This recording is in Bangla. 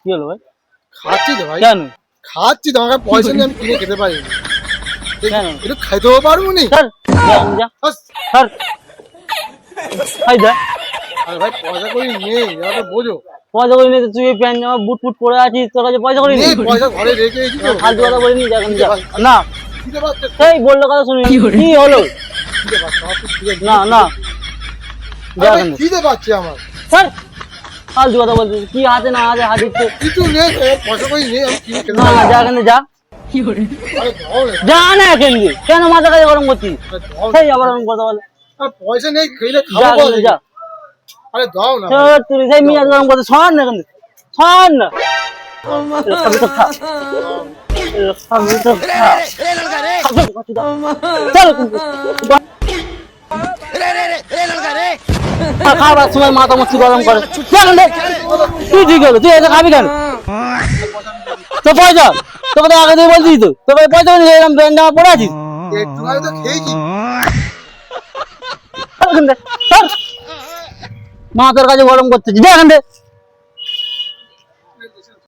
কি হলো ভাই? খাচ্ছি তো ভাই। কেন? খাচ্ছি তো, আমাকে পয়সা নিয়ে আমি কিনে খেতে পারি না। কেন? একটু খাইতেও পারবো নি। স্যার যা স্যার খাই যা। আরে ভাই পয়সা করি নেই, এবার বোঝো। পয়সা করে নিয়ে তুই প্যান্ট জামা বুট ফুট পরে আছিস, তোর কাছে পয়সা করে নেই, নি? পয়সা ঘরে রেখে এসেছি তো। ফালতু কথা বলে নি, এখন যা। ভাই, না খিদে পাচ্ছে, সেই বললো কথা শুনি কি হলো? খিদে পাচ্ছে, আমার খুব খিদে। না না আরে যা ভাই, এখন খিদে পাচ্ছে আমার। স্যার ফালতু কথা বলছিস, কি হাতে না হাতে হাত দিচ্ছে। কিছু নেই, পয়সা করি নেই, আমি কিনে খেতে না পারি না না। যা এখানে যা। আরে দাও না, যা না এখান দিয়ে, কেন মাথা কাজে গরম করছিস? আরে দাও না। সেই আবার এরকম কথা বলে। আরে পয়সা নেই, খেলে যা খাবো এখানে কোথা যা। থেকে? আরে দাও না। স্যার তুই সেই মিজাজ গরম করছিস, সর না এখান থেকে, সর না। খাবি তো খা, খাবি তো খা। চল খাবার সময় মাথা মস্তি গরম করে। তুই ঠিক হলো, তুই এসে খাবি কেন? তো পয়সা তোকে তো আগে দিয়ে বলছিস তো, তোকে পয়সা এরকম ব্র্যান্ড জামা পরে আছিস। একটু আগে তো খেয়েছি। মাথার কাছে গরম করতেছিস, যা এখান থেকে।